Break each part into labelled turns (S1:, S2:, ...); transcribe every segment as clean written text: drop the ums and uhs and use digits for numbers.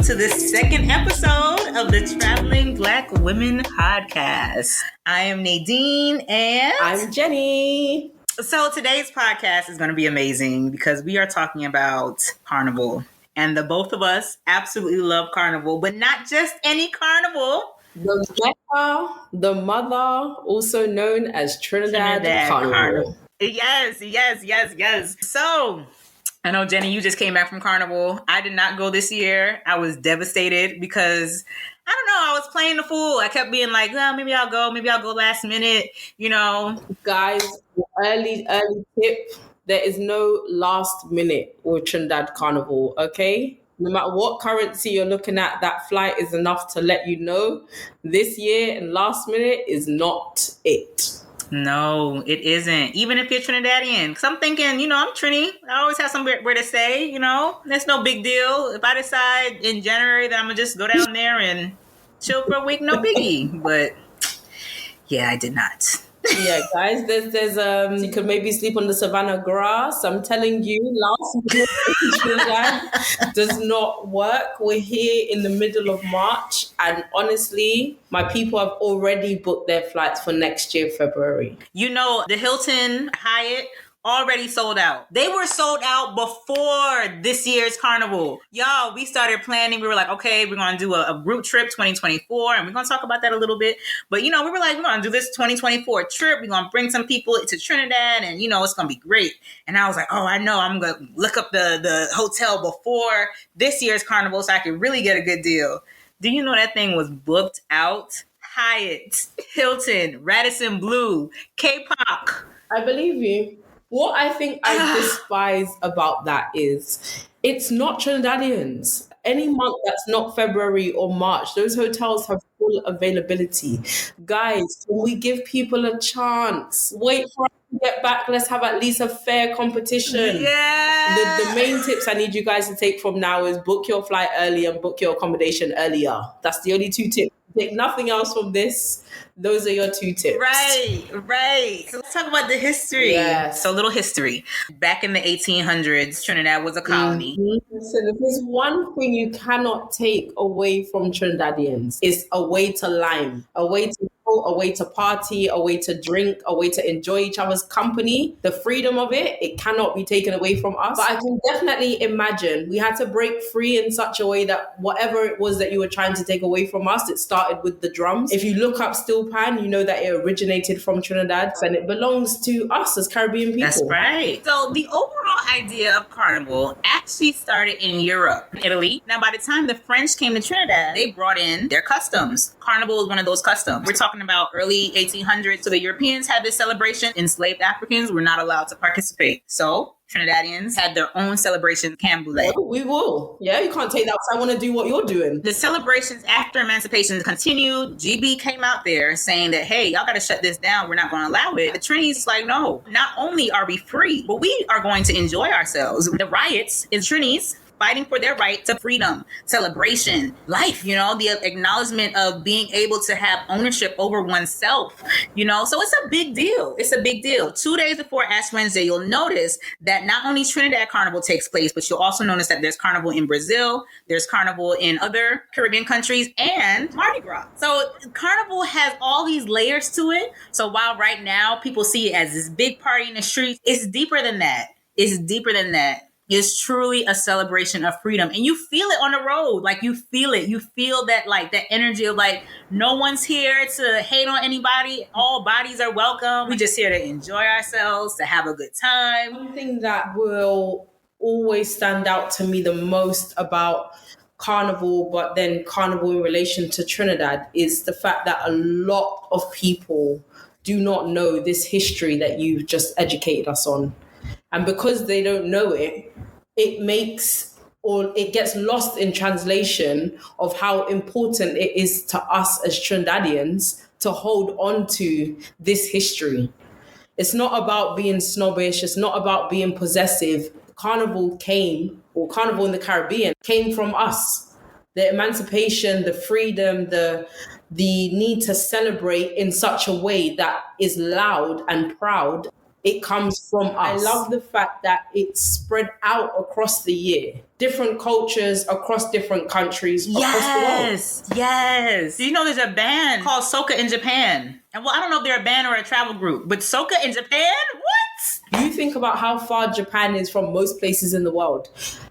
S1: to the second episode of the Traveling Black Women Podcast. I am Nadine and
S2: I'm Genny.
S1: So today's podcast is going to be amazing because we are talking about Carnival. And the both of us absolutely love Carnival, but not just any Carnival.
S2: The Mecca, the mother, also known as Trinidad Carnival.
S1: Yes. So, I know, Genny, you just came back from Carnival. I did not go this year. I was devastated because, I don't know, I was playing the fool. I kept being like, well, maybe I'll go last minute, you know.
S2: Guys, early tip, there is no last minute with Trinidad Carnival, okay? No matter what currency you're looking at, that flight is enough to let you know this year and last minute is not it.
S1: No, it isn't. Even if you're Trinidadian. Because I'm thinking, you know, I'm Trini. I always have somewhere to stay, you know. That's no big deal. If I decide in January that I'm going to just go down there and chill for a week, no biggie. But, yeah, I did not.
S2: Yeah, guys, there's you could maybe sleep on the savannah grass. I'm telling you, last minute in Trinidad does not work. We're here in the middle of March, and honestly, my people have already booked their flights for next year, February.
S1: You know, the Hilton, Hyatt, already sold out. They were sold out before this year's Carnival. Y'all, we started planning. We were like, okay, we're going to do a group trip 2024. And we're going to talk about that a little bit. But, you know, we were like, we're going to do this 2024 trip. We're going to bring some people to Trinidad and, you know, it's going to be great. And I was like, oh, I know. I'm going to look up the hotel before this year's Carnival so I can really get a good deal. Do you know that thing was booked out? Hyatt, Hilton, Radisson Blu, Kapok.
S2: I believe you. What I think I despise about that is it's not Trinidadians. Any month that's not February or March, those hotels have full availability. Guys, can we give people a chance? Wait for us to get back. Let's have at least a fair competition.
S1: Yeah.
S2: The main tips I need you guys to take from now is book your flight early and book your accommodation earlier. That's the only two tips. Take nothing else from this. Those are your two tips.
S1: Right. So let's talk about the history.
S2: Yes.
S1: So a little history. Back in the 1800s, Trinidad was a colony.
S2: Mm-hmm. So if there's one thing you cannot take away from Trinidadians, it's a way to lime, a way to go, a way to party, a way to drink, a way to enjoy each other's company. The freedom of it cannot be taken away from us. But I can definitely imagine we had to break free in such a way that whatever it was that you were trying to take away from us, it started with the drums. If you look up steel pan, you know that it originated from Trinidad and it belongs to us as Caribbean people.
S1: That's right. So the overall idea of Carnival actually started in Europe, Italy. Now, by the time the French came to Trinidad, they brought in their customs. Carnival is one of those customs. We're talking about early 1800s. So the Europeans had this celebration. Enslaved Africans were not allowed to participate. So Trinidadians had their own celebration, Canboulay.
S2: Oh, we will. Yeah, you can't take that because I want to do what you're doing.
S1: The celebrations after emancipation continued. GB came out there saying that, hey, y'all got to shut this down. We're not going to allow it. The Trini's like, no, not only are we free, but we are going to enjoy ourselves. The riots in Trini's fighting for their right to freedom, celebration, life, you know, the acknowledgement of being able to have ownership over oneself, you know, so it's a big deal. 2 days before Ash Wednesday, you'll notice that not only Trinidad Carnival takes place, but you'll also notice that there's Carnival in Brazil, there's Carnival in other Caribbean countries, and Mardi Gras. So Carnival has all these layers to it. So while right now people see it as this big party in the streets, it's deeper than that. It's truly a celebration of freedom. And you feel it on the road. Like, you feel it. You feel that, like, that energy of, like, no one's here to hate on anybody. All bodies are welcome. We're just here to enjoy ourselves, to have a good time.
S2: One thing that will always stand out to me the most about Carnival, but then Carnival in relation to Trinidad, is the fact that a lot of people do not know this history that you've just educated us on. And because they don't know it, it gets lost in translation of how important it is to us as Trinidadians to hold on to this history. It's not about being snobbish. It's not about being possessive. Carnival in the Caribbean came from us. The emancipation, the freedom, the need to celebrate in such a way that is loud and proud It comes from us. I love the fact that it's spread out across the year. Different cultures across different countries across the world.
S1: Yes. Do you know there's a band called Soca in Japan? And well, I don't know if they're a band or a travel group, but Soca in Japan? What?
S2: You think about how far Japan is from most places in the world.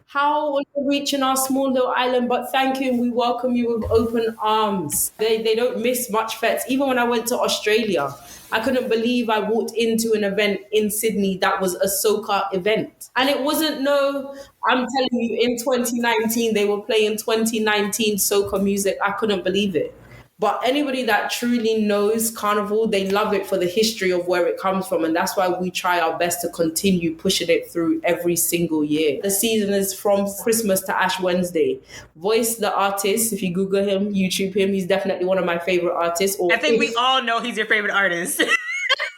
S2: How are you reaching our small little island? But thank you, we welcome you with open arms. They don't miss much fets. Even when I went to Australia, I couldn't believe I walked into an event in Sydney that was a soca event. And it wasn't I'm telling you, in 2019, they were playing 2019 soca music. I couldn't believe it. But anybody that truly knows Carnival, they love it for the history of where it comes from. And that's why we try our best to continue pushing it through every single year. The season is from Christmas to Ash Wednesday. Voice, the artist, if you Google him, YouTube him, he's definitely one of my favorite artists.
S1: I think we all know he's your favorite artist.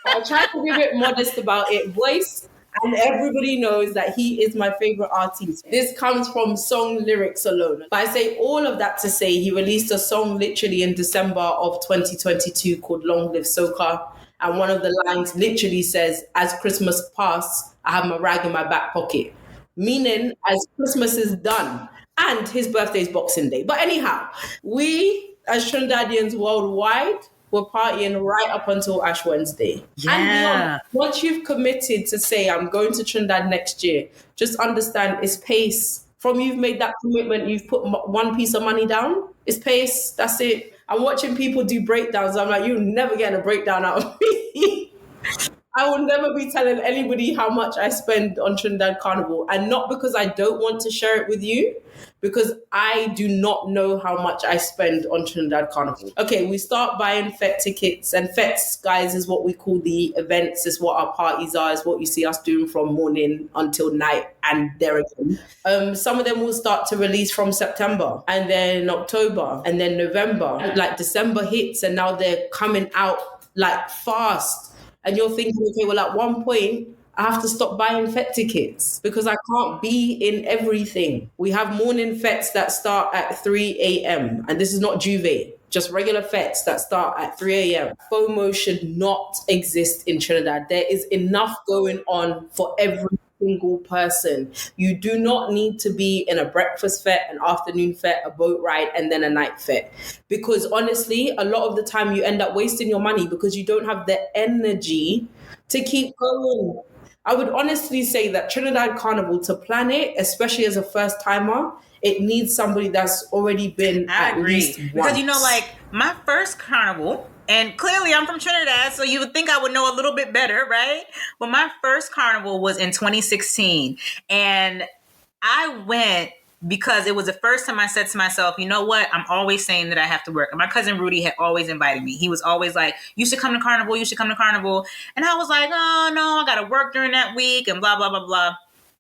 S2: I try to be a bit modest about it. Voice, and everybody knows that he is my favorite artist. This comes from song lyrics alone. But I say all of that to say he released a song literally in December of 2022 called Long Live Soca. And one of the lines literally says, as Christmas passed, I have my rag in my back pocket. Meaning, as Christmas is done, and his birthday is Boxing Day. But anyhow, we as Trinidadians worldwide, we're partying right up until Ash Wednesday.
S1: Yeah.
S2: And beyond, once you've committed to say, I'm going to Trinidad next year, just understand it's pace. From you've made that commitment, you've put one piece of money down, it's pace, that's it. I'm watching people do breakdowns. I'm like, you're never getting a breakdown out of me. I will never be telling anybody how much I spend on Trinidad Carnival. And not because I don't want to share it with you, because I do not know how much I spend on Trinidad Carnival. Okay, we start buying FET tickets. And FETs, guys, is what we call the events. It's what our parties are. It's what you see us doing from morning until night and there again. Some of them will start to release from September and then October and then November. Like December hits and now they're coming out like fast. And you're thinking, okay, well, at one point, I have to stop buying FET tickets because I can't be in everything. We have morning FETs that start at 3 a.m. And this is not Juve, just regular FETs that start at 3 a.m. FOMO should not exist in Trinidad. There is enough going on for every single person. You do not need to be in a breakfast FET, an afternoon FET, a boat ride, and then a night FET. Because honestly, a lot of the time you end up wasting your money because you don't have the energy to keep going. I would honestly say that Trinidad Carnival, to plan it, especially as a first timer, it needs somebody that's already been at least once.
S1: Because, you know, like my first carnival, and clearly I'm from Trinidad, so you would think I would know a little bit better, right? But my first carnival was in 2016. And I went because it was the first time I said to myself, you know what? I'm always saying that I have to work. And my cousin Rudy had always invited me. He was always like, you should come to Carnival. You should come to Carnival. And I was like, oh, no, I got to work during that week and blah, blah, blah, blah.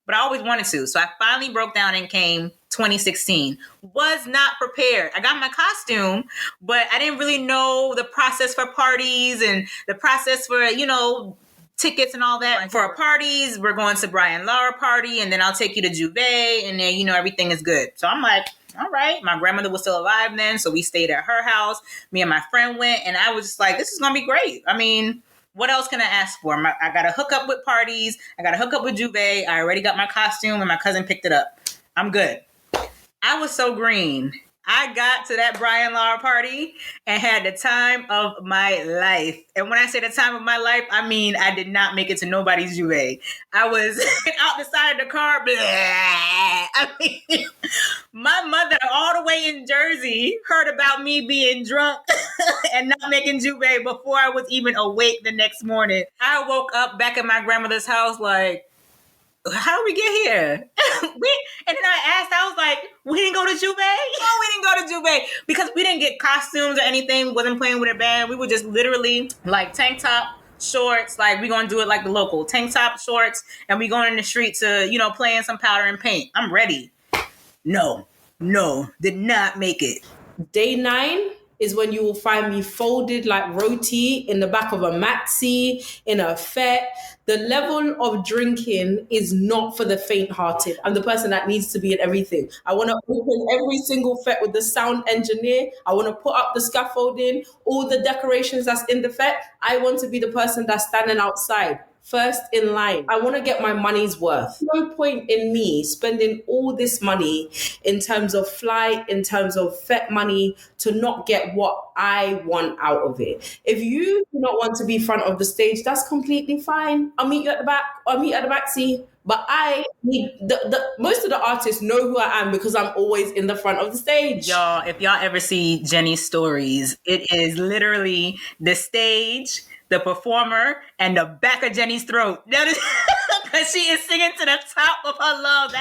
S1: But I always wanted to. So I finally broke down and came 2016. Was not prepared. I got my costume, but I didn't really know the process for parties and the process for, you know, tickets and all that. For our parties, we're going to Brian Lara party, and then I'll take you to Juve, and then, you know, everything is good. So I'm like, all right. My grandmother was still alive then, so we stayed at her house. Me and my friend went, and I was just like, this is going to be great. I mean, what else can I ask for? I got to hook up with parties. I got to hook up with Juve. I already got my costume, and my cousin picked it up. I'm good. I was so green. I got to that Brian Lara party and had the time of my life. And when I say the time of my life, I mean, I did not make it to nobody's Juve. I was out the side of the car. Blah. I mean, my mother all the way in Jersey heard about me being drunk and not making Juve before I was even awake the next morning. I woke up back at my grandmother's house like, how did we get here? And then I asked, I was like, we didn't go to Juve? No, we didn't go to Juve because we didn't get costumes or anything. We wasn't playing with a band. We were just literally like tank top, shorts. Like we going to do it like the local tank top, shorts. And we going in the street to, you know, playing some powder and paint. I'm ready. No, did not make it.
S2: Day 9 is when you will find me folded like roti in the back of a maxi, in a FET. The level of drinking is not for the faint-hearted. I'm the person that needs to be in everything. I want to open every single FET with the sound engineer. I want to put up the scaffolding, all the decorations that's in the FET. I want to be the person that's standing outside. first in line. I want to get my money's worth. No point in me spending all this money in terms of flight, in terms of fet money, to not get what I want out of it. If you do not want to be front of the stage, that's completely fine. I'll meet you at the back. I'll meet you at the back seat. But I need most of the artists know who I am because I'm always in the front of the stage.
S1: Y'all, if y'all ever see Genny's stories, it is literally the stage, the performer, and the back of Genny's throat. That is because she is singing to the top of her lungs.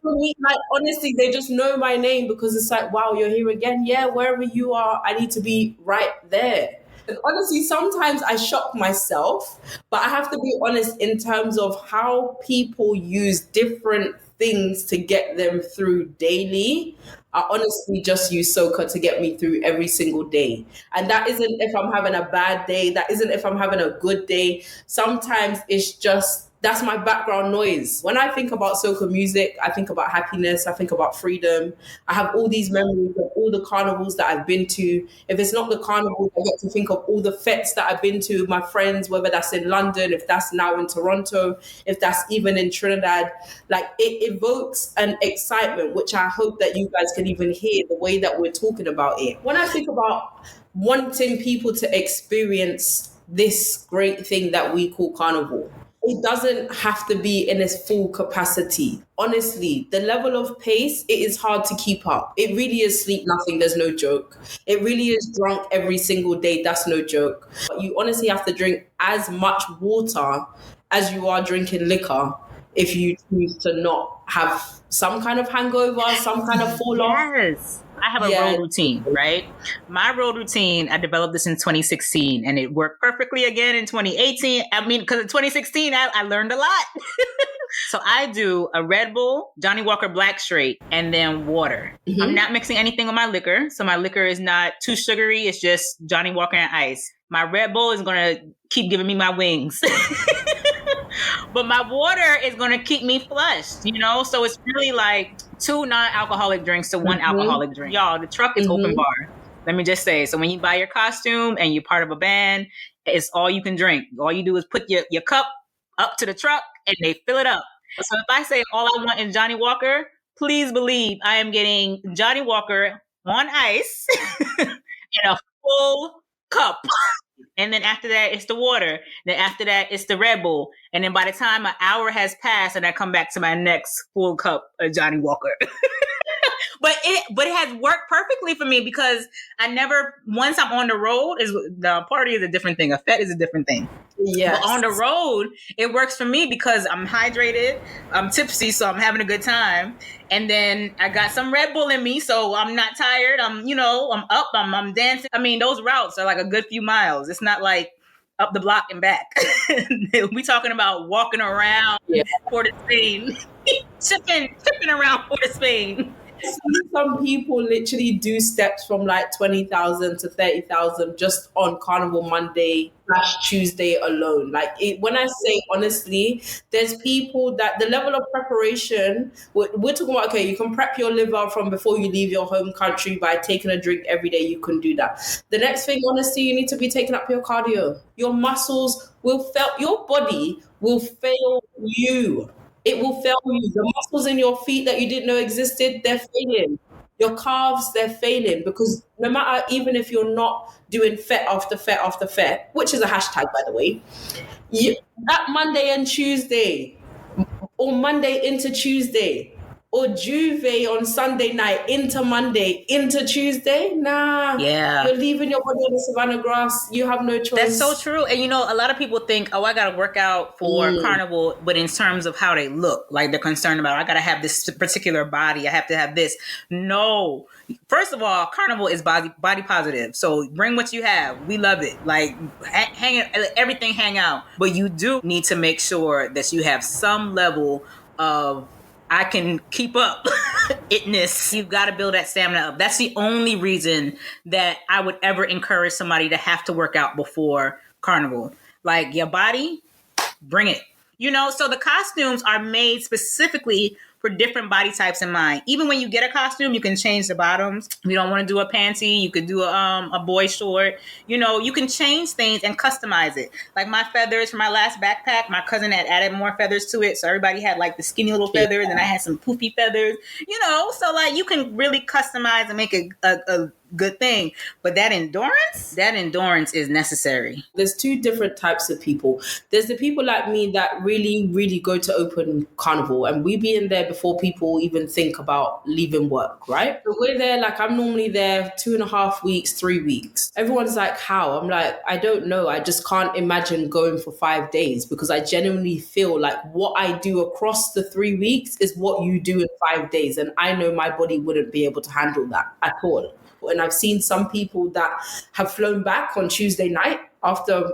S2: Like, honestly, they just know my name because it's like, wow, you're here again. Yeah, wherever you are, I need to be right there. And honestly, sometimes I shock myself, but I have to be honest in terms of how people use different things to get them through daily. I honestly just use soca to get me through every single day. And that isn't if I'm having a bad day. That isn't if I'm having a good day. Sometimes it's just, that's my background noise. When I think about soca music, I think about happiness. I think about freedom. I have all these memories of all the carnivals that I've been to. If it's not the carnivals, I get to think of all the fetes that I've been to with my friends, whether that's in London, if that's now in Toronto, if that's even in Trinidad. Like, it evokes an excitement, which I hope that you guys can even hear the way that we're talking about it. When I think about wanting people to experience this great thing that we call carnival, it doesn't have to be in its full capacity. Honestly, the level of pace, it is hard to keep up. It really is sleep nothing, there's no joke. It really is drunk every single day, that's no joke. But you honestly have to drink as much water as you are drinking liquor if you choose to not have some kind of hangover, some kind of fall off.
S1: Yes. I have a road routine, right? My road routine, I developed this in 2016 and it worked perfectly again in 2018. I mean, because in 2016, I learned a lot. So I do a Red Bull, Johnny Walker Black Straight, and then water. Mm-hmm. I'm not mixing anything with my liquor. So my liquor is not too sugary. It's just Johnny Walker and ice. My Red Bull is going to keep giving me my wings. But my water is going to keep me flushed, you know? So it's really like 2 non-alcoholic drinks to 1 alcoholic drink. Y'all, the truck is open bar. Let me just say. So when you buy your costume and you're part of a band, it's all you can drink. All you do is put your cup up to the truck and they fill it up. So if I say all I want is Johnny Walker, please believe I am getting Johnny Walker on ice in a full cup. And then after that, it's the water. Then after that, it's the Red Bull. And then by the time an hour has passed and I come back to my next full cup of Johnny Walker. But it has worked perfectly for me because once I'm on the road, the party is a different thing. A fete is a different thing. Yes. But on the road, it works for me because I'm hydrated, I'm tipsy, so I'm having a good time. And then I got some Red Bull in me, so I'm not tired. I'm up, I'm dancing. I mean, those routes are like a good few miles. It's not like up the block and back. We talking about walking around Port of Spain, tipping around Port of Spain.
S2: Some people literally do steps from like 20,000 to 30,000 just on Carnival Monday / Tuesday alone. Like when I say honestly, there's people that the level of preparation, we're talking about, okay, you can prep your liver from before you leave your home country by taking a drink every day. You can do that. The next thing, honestly, you need to be taking up your cardio. Your muscles will fail, your body will fail you. It will fail you. The muscles in your feet that you didn't know existed, they're failing. Your calves, they're failing because no matter, even if you're not doing fet after fet after fet, which is a hashtag, by the way, that Monday and Tuesday, or Monday into Tuesday, or Juve on Sunday night into Monday into Tuesday, you're leaving your body on the savannah grass. You have no choice.
S1: That's so true. And a lot of people think, oh, I got to work out for Carnival, but in terms of how they look, like they're concerned about, I got to have this particular body. I have to have this. No. First of all, Carnival is body positive. So bring what you have. We love it. Like everything hang out. But you do need to make sure that you have some level of I can keep up itness. You've got to build that stamina up. That's the only reason that I would ever encourage somebody to have to work out before Carnival. Like your body, bring it. So the costumes are made specifically for different body types in mind. Even when you get a costume, you can change the bottoms. If you don't want to do a panty, you could do a boy short. You know, you can change things and customize it. Like my feathers for my last backpack, my cousin had added more feathers to it. So everybody had like the skinny little feathers, and I had some poofy feathers, you know, so like you can really customize and make it a good thing. But that endurance is necessary.
S2: There's two different types of people. There's the people like me that really, really go to open carnival, and we be in there before people even think about leaving work, right? So we're there, like I'm normally there 2.5 weeks, 3 weeks. Everyone's like, how? I'm like, I don't know. I just can't imagine going for 5 days, because I genuinely feel like what I do across the 3 weeks is what you do in 5 days. And I know my body wouldn't be able to handle that at all. And I've seen some people that have flown back on Tuesday night after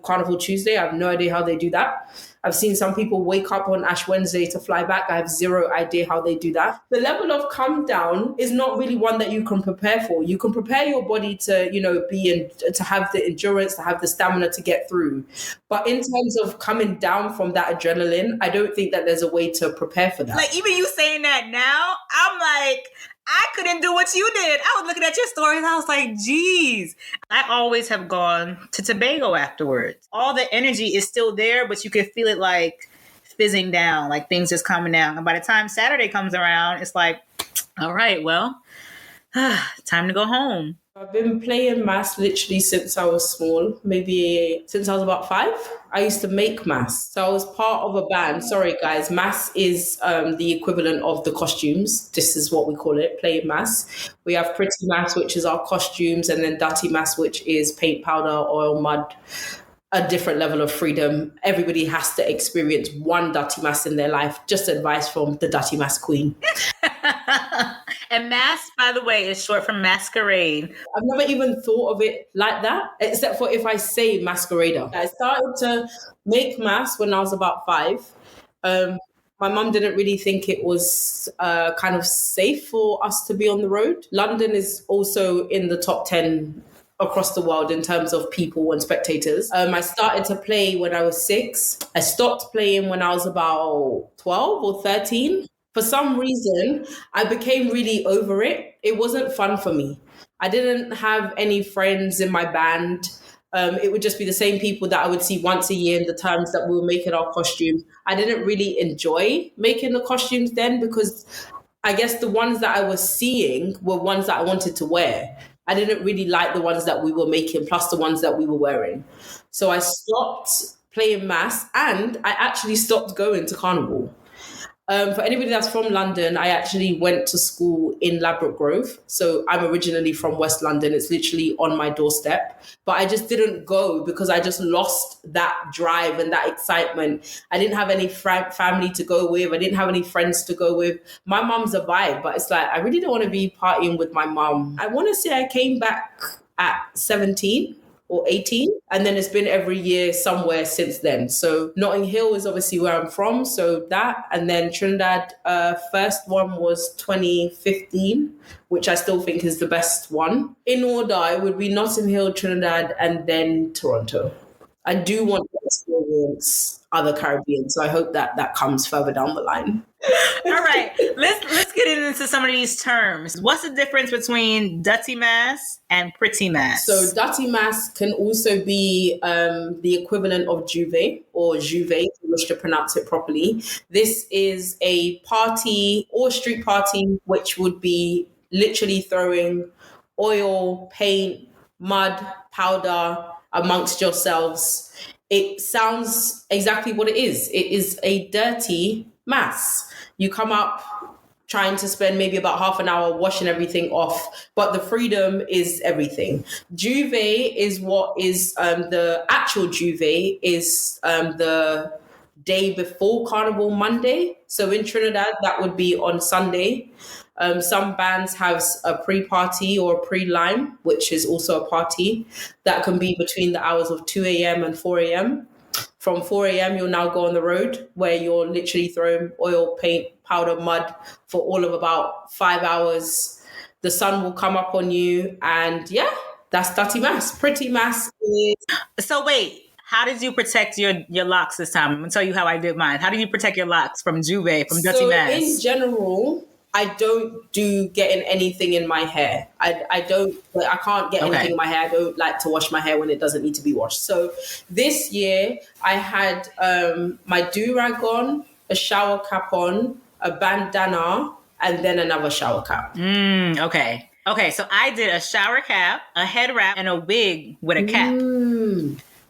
S2: Carnival Tuesday. I have no idea how they do that. I've seen some people wake up on Ash Wednesday to fly back. I have zero idea how they do that. The level of come down is not really one that you can prepare for. You can prepare your body to, you know, to have the endurance, to have the stamina to get through. But in terms of coming down from that adrenaline, I don't think that there's a way to prepare for that.
S1: Like even you saying that now, I'm like, I couldn't do what you did. I was looking at your stories. I was like, geez. I always have gone to Tobago afterwards. All the energy is still there, but you can feel it like fizzing down, like things just coming down. And by the time Saturday comes around, it's like, all right, well, time to go home.
S2: I've been playing mass literally since I was small, maybe since I was about 5. I used to make mass. So I was part of a band. Sorry, guys. Mass is the equivalent of the costumes. This is what we call it, playing mass. We have pretty mass, which is our costumes, and then dirty mass, which is paint, powder, oil, mud. A different level of freedom. Everybody has to experience one dirty mass in their life. Just advice from the dirty mass queen.
S1: And mass, by the way, is short for masquerade.
S2: I've never even thought of it like that, except for if I say masquerader. I started to make mass when I was about 5. My mum didn't really think it was kind of safe for us to be on the road. London is also in the top 10 across the world in terms of people and spectators. I started to play when I was 6. I stopped playing when I was about 12 or 13. For some reason, I became really over it. It wasn't fun for me. I didn't have any friends in my band. It would just be the same people that I would see once a year in the times that we were making our costumes. I didn't really enjoy making the costumes then, because I guess the ones that I was seeing were ones that I wanted to wear. I didn't really like the ones that we were making, plus the ones that we were wearing. So I stopped playing mass, and I actually stopped going to Carnival. For anybody that's from London, I actually went to school in Ladbroke Grove. So I'm originally from West London. It's literally on my doorstep. But I just didn't go because I just lost that drive and that excitement. I didn't have any family to go with. I didn't have any friends to go with. My mum's a vibe, but it's like, I really don't want to be partying with my mum. I want to say I came back at 17. Or 18, and then it's been every year somewhere since then. So Notting Hill is obviously where I'm from, so that, and then Trinidad, first one was 2015, which I still think is the best one. In order, it would be Notting Hill, Trinidad, and then Toronto. I do want to experience other Caribbean, so I hope that that comes further down the line.
S1: All right, let's get into some of these terms. What's the difference between dirty mass and pretty mass?
S2: So dirty mass can also be the equivalent of juve or juve, if you wish to pronounce it properly. This is a party or street party which would be literally throwing oil, paint, mud, powder amongst yourselves. It sounds exactly what it is. It is a dirty mass. You come up trying to spend maybe about half an hour washing everything off, but the freedom is everything. Juve is what is the actual Juve is the day before Carnival Monday. So in Trinidad, that would be on Sunday. Some bands have a pre-party or a pre-lime, which is also a party that can be between the hours of 2 a.m. and 4 a.m. From 4 a.m., you'll now go on the road where you're literally throwing oil, paint, powder, mud for all of about 5 hours. The sun will come up on you, and yeah, that's dirty mass. Pretty mass is...
S1: So wait, How did you protect your locks this time? I'm gonna tell you how I did mine. How did you protect your locks from Juve, from Dirty
S2: So
S1: Mass?
S2: in general, I don't do getting anything in my hair. I don't, like, I can't get anything in my hair. I don't like to wash my hair when it doesn't need to be washed. So this year I had my do-rag on, a shower cap on, a bandana, and then another shower cap.
S1: Okay. Okay, so I did a shower cap, a head wrap, and a wig with a cap.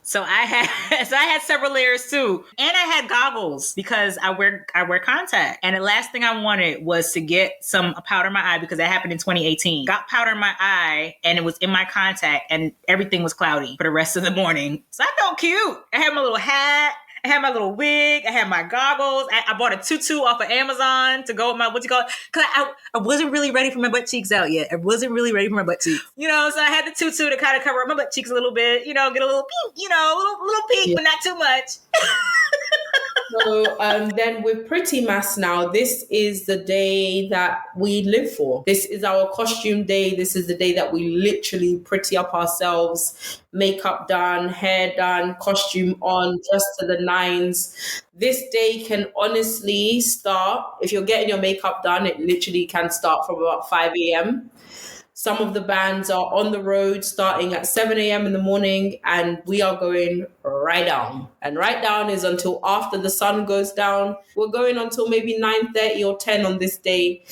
S1: So I had several layers too. And I had goggles because I wear contact. And the last thing I wanted was to get some powder in my eye because that happened in 2018. Got powder in my eye and it was in my contact and everything was cloudy for the rest of the morning. So I felt cute. I had my little hat. I had my little wig. I had my goggles. I bought a tutu off of Amazon to go with my, because I wasn't really ready for my butt cheeks out yet. I wasn't really ready for my butt cheeks. So I had the tutu to kind of cover up my butt cheeks a little bit, get a little pink, little pink, but not too much.
S2: So then with Pretty Mas now, this is the day that we live for. This is our costume day. This is the day that we literally pretty up ourselves, makeup done, hair done, costume on, dressed to the nines. This day can honestly start, if you're getting your makeup done, it literally can start from about 5 a.m. Some of the bands are on the road starting at 7 a.m. in the morning, and we are going right down. And right down is until after the sun goes down. We're going until maybe 9:30 or 10 on this day.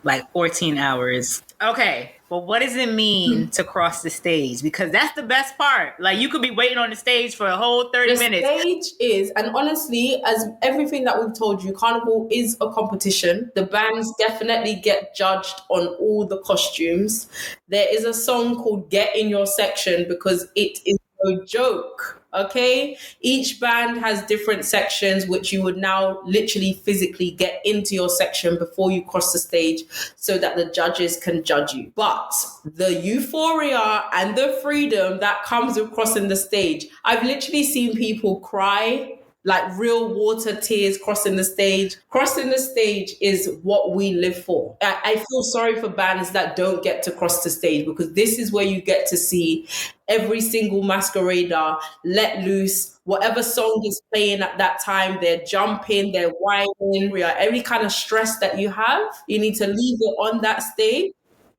S1: Like 14 hours. Okay. Well, what does it mean to cross the stage? Because that's the best part. Like, you could be waiting on the stage for a whole 30 minutes.
S2: The stage is, and honestly, as everything that we've told you, Carnival is a competition. The bands definitely get judged on all the costumes. There is a song called Get in Your Section because it is no joke. Okay, each band has different sections, which you would now literally physically get into your section before you cross the stage so that the judges can judge you. But the euphoria and the freedom that comes with crossing the stage, I've literally seen people cry, like real water tears crossing the stage. Crossing the stage is what we live for. I feel sorry for bands that don't get to cross the stage because this is where you get to see every single masquerader let loose. Whatever song is playing at that time, they're jumping, they're whining. Every kind of stress that you have, you need to leave it on that stage.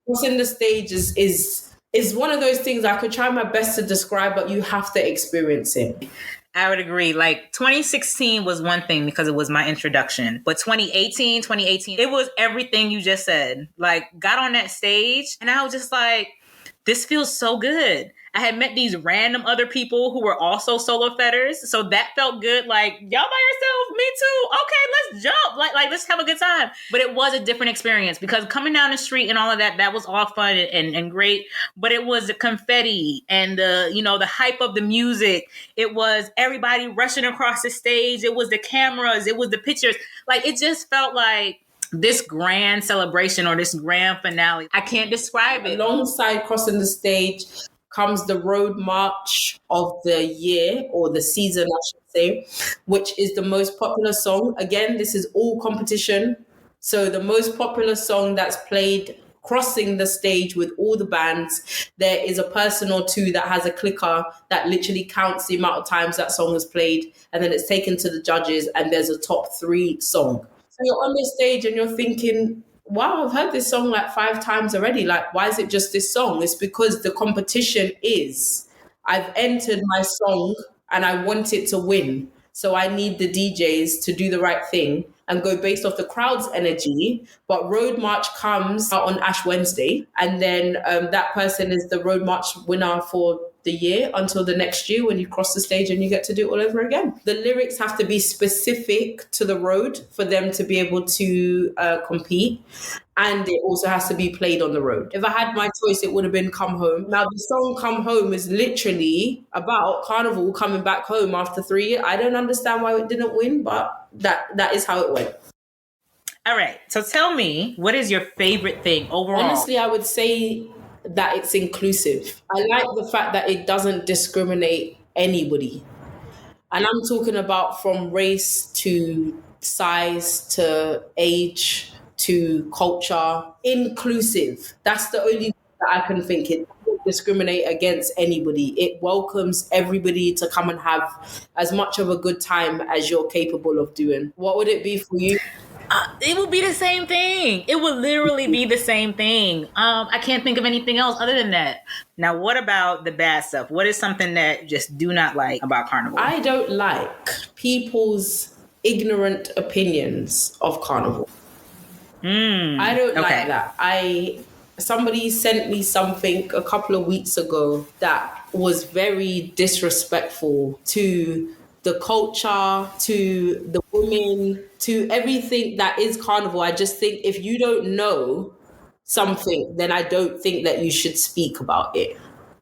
S2: Crossing the stage is one of those things I could try my best to describe, but you have to experience it.
S1: I would agree. Like 2016 was one thing because it was my introduction. But 2018, it was everything you just said. Like, got on that stage and I was just like, this feels so good. I had met these random other people who were also solo fetters. So that felt good. Like, y'all by yourself? Me too. Okay, let's jump. Like let's have a good time. But it was a different experience because coming down the street and all of that was all fun and great. But it was the confetti and the hype of the music. It was everybody rushing across the stage. It was the cameras. It was the pictures. Like, it just felt like this grand celebration or this grand finale. I can't describe it.
S2: Alongside crossing the stage comes the road march of the year or the season, I should say, which is the most popular song. Again, this is all competition. So the most popular song that's played crossing the stage with all the bands, there is a person or two that has a clicker that literally counts the amount of times that song is played, and then it's taken to the judges and there's a top 3 song. So you're on the stage and you're thinking, wow, I've heard this song like 5 times already. Like, why is it just this song? It's because the competition is, I've entered my song and I want it to win. So I need the DJs to do the right thing and go based off the crowd's energy. But Road March comes out on Ash Wednesday. And then that person is the Road March winner for the year until the next year when you cross the stage and you get to do it all over again. The lyrics have to be specific to the road for them to be able to compete. And it also has to be played on the road. If I had my choice, it would have been Come Home. Now, the song Come Home is literally about Carnival coming back home after 3 years. I don't understand why it didn't win, but that is how it went.
S1: All right. So tell me, what is your favorite thing overall?
S2: Honestly, I would say that it's inclusive. I like the fact that it doesn't discriminate anybody. And I'm talking about from race to size to age to culture. Inclusive. That's the only thing that I can think. It doesn't discriminate against anybody. It welcomes everybody to come and have as much of a good time as you're capable of doing. What would it be for you?
S1: It would be the same thing. It would literally be the same thing. I can't think of anything else other than that. Now, what about the bad stuff? What is something that you just do not like about Carnival?
S2: I don't like people's ignorant opinions of Carnival. I don't like that. Somebody sent me something a couple of weeks ago that was very disrespectful to the culture, to the women, to everything that is Carnival. I just think if you don't know something, then I don't think that you should speak about it.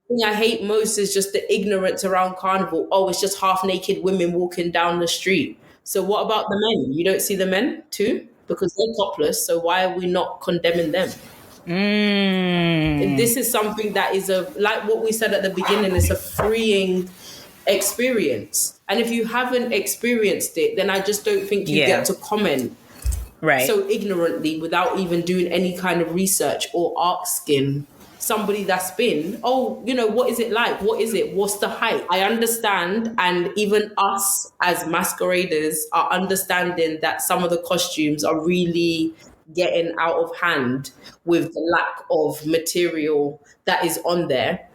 S2: The thing I hate most is just the ignorance around Carnival. Oh, it's just half naked women walking down the street. So what about the men? You don't see the men too? Because they're topless. So why are we not condemning them? This is something that is like what we said at the beginning, it's a freeing experience. And if you haven't experienced it, then I just don't think you get to comment so ignorantly without even doing any kind of research or asking somebody that's been, what is it like? What is it? What's the hype? I understand, and even us as masqueraders are understanding that some of the costumes are really getting out of hand with the lack of material that is on there.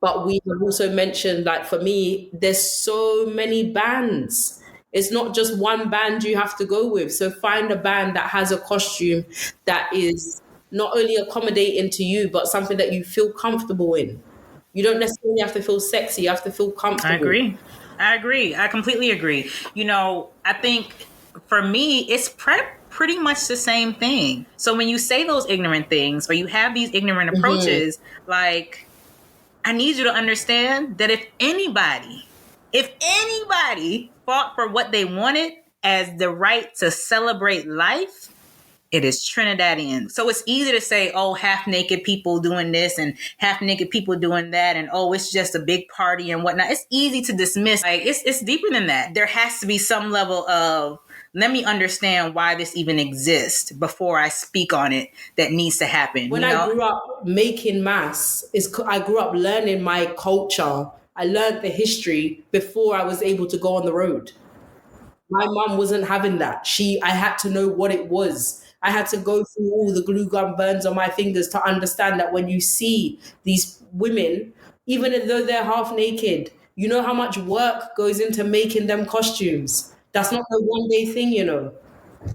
S2: But we have also mentioned, like, for me, there's so many bands. It's not just one band you have to go with. So find a band that has a costume that is not only accommodating to you, but something that you feel comfortable in. You don't necessarily have to feel sexy. You have to feel comfortable.
S1: I agree. I completely agree. I think for me, it's pretty much the same thing. So when you say those ignorant things or you have these ignorant approaches, like, I need you to understand that if anybody fought for what they wanted as the right to celebrate life, it is Trinidadians. So it's easy to say, oh, half naked people doing this and half naked people doing that. And oh, it's just a big party and whatnot. It's easy to dismiss. Like, it's deeper than that. There has to be some level of, let me understand why this even exists before I speak on it. That needs to happen.
S2: When I grew up making mass, I grew up learning my culture. I learned the history before I was able to go on the road. My mom wasn't having that. I had to know what it was. I had to go through all the glue gun burns on my fingers to understand that when you see these women, even though they're half naked, you know how much work goes into making them costumes. That's not a one-day thing,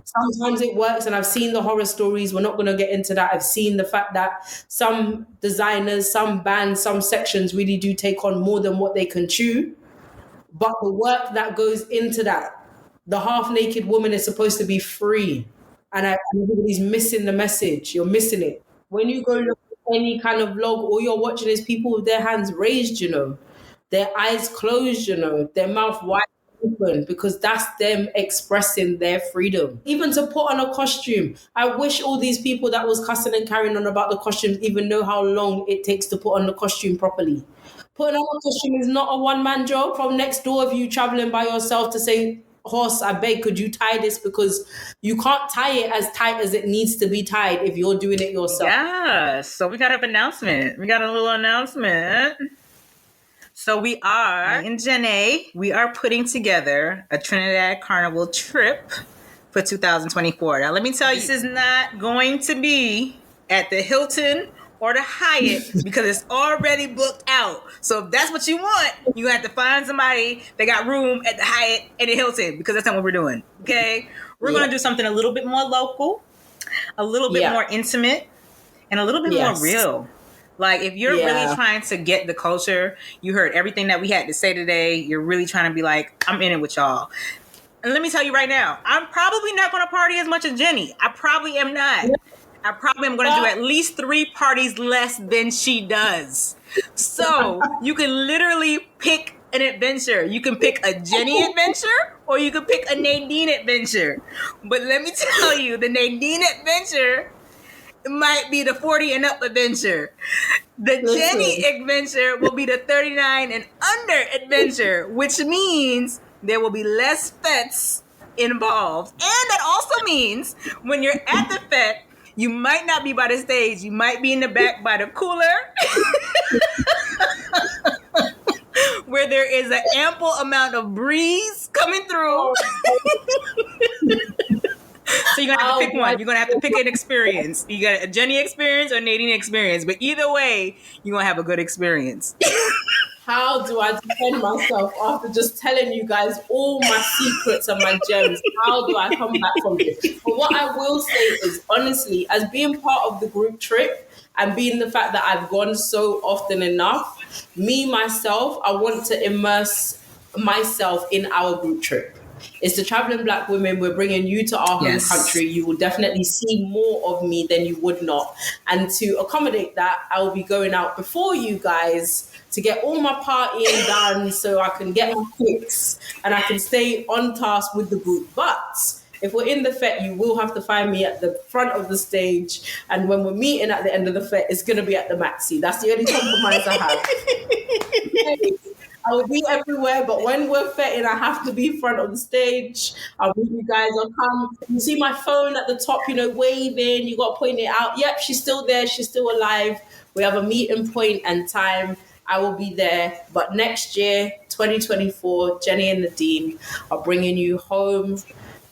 S2: Sometimes it works, and I've seen the horror stories. We're not going to get into that. I've seen the fact that some designers, some bands, some sections really do take on more than what they can chew. But the work that goes into that, the half-naked woman is supposed to be free. And everybody's missing the message. You're missing it. When you go look at any kind of vlog, all you're watching is people with their hands raised, their eyes closed, their mouth wide open, because that's them expressing their freedom. Even to put on a costume. I wish all these people that was cussing and carrying on about the costumes even know how long it takes to put on the costume properly. Putting on a costume is not a one-man job. From next door of you traveling by yourself to say, horse, I beg, could you tie this? Because you can't tie it as tight as it needs to be tied if you're doing it yourself.
S1: Yeah, so we got an announcement. We got a little announcement. So we are, in Genny, we are putting together a Trinidad Carnival trip for 2024. Now, let me tell you, this is not going to be at the Hilton or the Hyatt because it's already booked out. So if that's what you want, you have to find somebody that got room at the Hyatt and the Hilton, because that's not what we're doing. Okay? We're going to do something a little bit more local, a little bit more intimate, and a little bit more real. Like, if you're really trying to get the culture, you heard everything that we had to say today, you're really trying to be like, I'm in it with y'all. And let me tell you right now, I'm probably not going to party as much as Genny. I probably am not. I probably am going to do at least 3 parties less than she does. So you can literally pick an adventure. You can pick a Genny adventure or you can pick a Nadine adventure. But let me tell you, the Nadine adventure might be the 40 and up adventure. The Genny adventure will be the 39 and under adventure, which means there will be less fetes involved. And that also means when you're at the fete, You might not be by the stage. You might be in the back by the cooler. Where there is an ample amount of breeze coming through. So you're going to have to pick one. You're going to have to pick an experience. You got a Genny experience or Nadine experience. But either way, you're going to have a good experience.
S2: How do I defend myself after just telling you guys all my secrets and my gems? How do I come back from this? But what I will say is, honestly, as being part of the group trip and being the fact that I've gone so often enough, me, myself, I want to immerse myself in our group trip. It's the Traveling Black Women. We're bringing you to our home country. You will definitely see more of me than you would not. And to accommodate that, I will be going out before you guys to get all my partying done so I can get my fix and I can stay on task with the group. But if we're in the fete, you will have to find me at the front of the stage. And when we're meeting at the end of the fete, it's going to be at the Maxi. That's the only compromise I have. I will be everywhere, but when we're fetting, I have to be front of the stage. I'll meet you guys. I'll come. You see my phone at the top, waving. You got to point it out. Yep, she's still there. She's still alive. We have a meeting point and time. I will be there. But next year, 2024, Genny and Nadine are bringing you home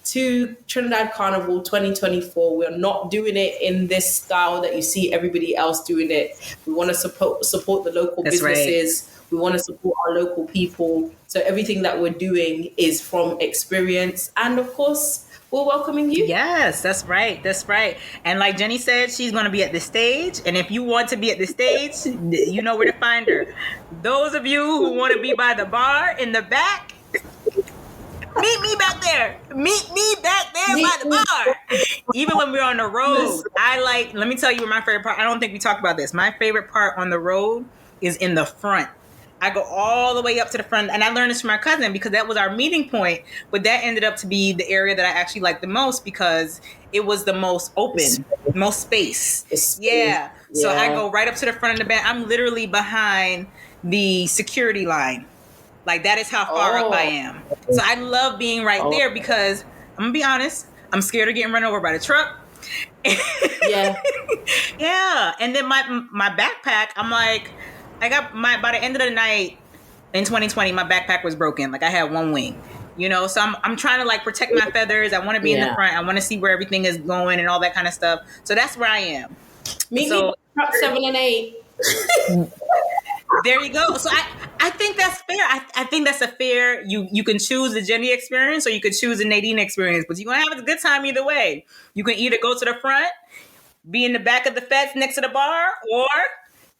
S2: to Trinidad Carnival 2024. We're not doing it in this style that you see everybody else doing it. We want to support the local businesses. Right. We want to support our local people. So everything that we're doing is from experience. And of course, we're welcoming you.
S1: Yes, that's right. That's right. And like Genny said, she's going to be at the stage. And if you want to be at the stage, you know where to find her. Those of you who want to be by the bar in the back, meet me back there. Meet me back there by the bar. Even when we're on the road, let me tell you my favorite part. I don't think we talked about this. My favorite part on the road is in the front. I go all the way up to the front, and I learned this from my cousin because that was our meeting point, but that ended up to be the area that I actually liked the most because it was the most open, most space. Yeah. So I go right up to the front of the band. I'm literally behind the security line. Like, that is how far up I am. So I love being right there because, I'm going to be honest, I'm scared of getting run over by the truck. Yeah. And then my backpack, I'm like, by the end of the night in 2020, my backpack was broken. Like, I had one wing, so I'm trying to protect my feathers. I want to be in the front. I want to see where everything is going and all that kind of stuff. So that's where I am.
S2: Me, 7 and 8.
S1: There you go. So I think that's fair. I think that's a fair, you can choose the Genny experience or you could choose the Nadine experience, but you're going to have a good time either way. You can either go to the front, be in the back of the fest next to the bar, or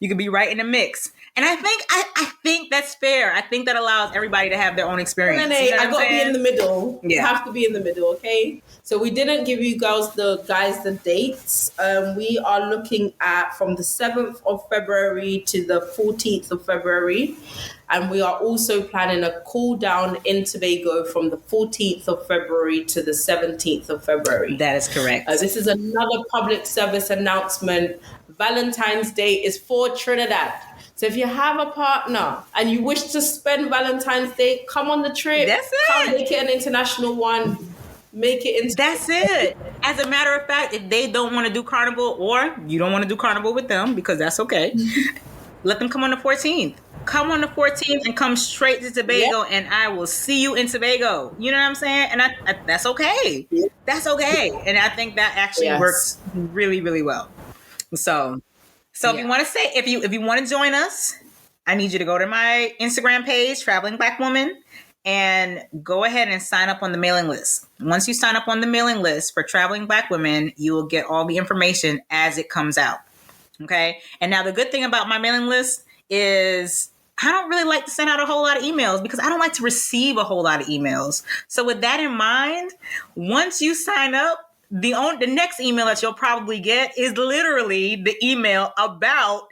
S1: you could be right in the mix. And I think that's fair. I think that allows everybody to have their own experience.
S2: I got to be in the middle. Yeah. You have to be in the middle, okay? So we didn't give you guys the dates. We are looking at from the 7th of February to the 14th of February. And we are also planning a cool down in Tobago from the 14th of February to the 17th of February.
S1: That is correct.
S2: This is another public service announcement. Valentine's Day is for Trinidad. So if you have a partner and you wish to spend Valentine's Day, come on the trip.
S1: That's it.
S2: Come make it an international one. Make it into.
S1: That's it. As a matter of fact, if they don't want to do Carnival or you don't want to do Carnival with them, because that's okay, let them come on the 14th. Come on the 14th and come straight to Tobago, and I will see you in Tobago. You know what I'm saying? And I that's okay. Yeah. That's okay. And I think that actually works really, really well. So if you want to if you want to join us, I need you to go to my Instagram page, Traveling Black Woman, and go ahead and sign up on the mailing list. Once you sign up on the mailing list for Traveling Black Women, you will get all the information as it comes out. Okay. And now the good thing about my mailing list is I don't really like to send out a whole lot of emails because I don't like to receive a whole lot of emails. So with that in mind, once you sign up, the next email that you'll probably get is literally the email about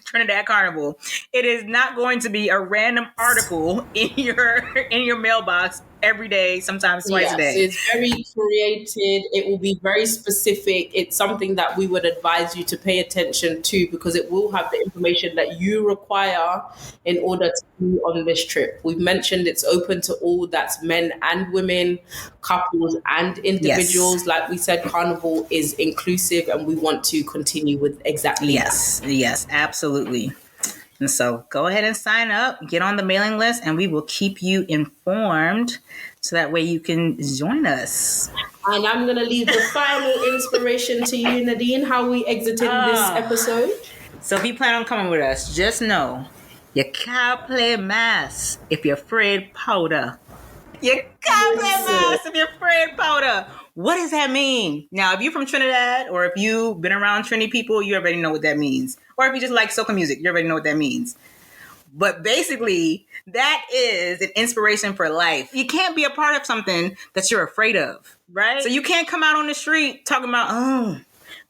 S1: Trinidad Carnival. It is not going to be a random article in your mailbox every day, sometimes twice a
S2: Yes,
S1: day.
S2: it's very created. It will be very specific. It's something that we would advise you to pay attention to because it will have the information that you require in order to be on this trip. We've mentioned it's open to all, that's men and women, couples and individuals.
S1: Yes.
S2: Like we said, Carnival is inclusive and we want to continue with exactly
S1: Yes, yes, absolutely. And so go ahead and sign up, get on the mailing list, and we will keep you informed so that way you can join us.
S2: that. And I'm going to leave the final inspiration to you, Nadine, how we exited this episode.
S1: So if you plan on coming with us, just know you can't play Mas if you're Fraid Powder. You can't play Mas if you're Fraid Powder. What does that mean? Now, if you're from Trinidad or if you've been around Trini people, you already know what that means. Or if you just like soca music, you already know what that means. But basically, that is an inspiration for life. You can't be a part of something that you're afraid of, right? So you can't come out on the street talking about, oh,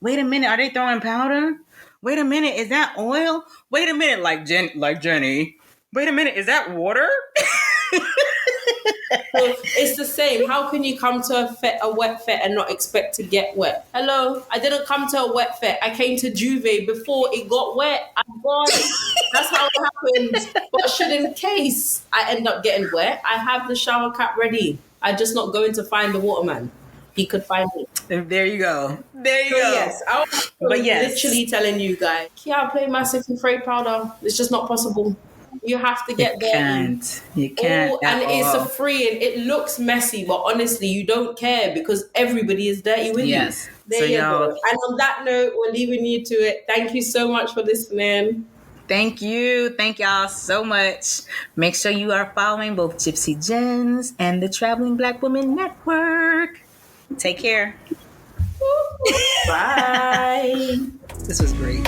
S1: wait a minute, are they throwing powder? Wait a minute, is that oil? Wait a minute, like Genny. Wait a minute, is that water?
S2: So it's the same. How can you come to a wet fet and not expect to get wet? Hello, I didn't come to a wet fet. I came to Juve before it got wet. I'm gone. That's how it happens. But should in case I end up getting wet, I have the shower cap ready. I'm just not going to find the waterman. He could find me.
S1: And there you go. There you
S2: So
S1: go.
S2: yes, I was literally telling you guys, can't play massive Yuh Fraid Powder. It's just not possible. You have to get there.
S1: You can't.
S2: And it's a free and it looks messy, but honestly, you don't care because everybody is dirty with you. There you go. And on that note, we're leaving you to it. Thank you so much for listening.
S1: Thank you. Thank y'all so much. Make sure you are following both Gypsy Gens and the Traveling Black Women Network. Take care.
S2: Bye.
S1: This was great.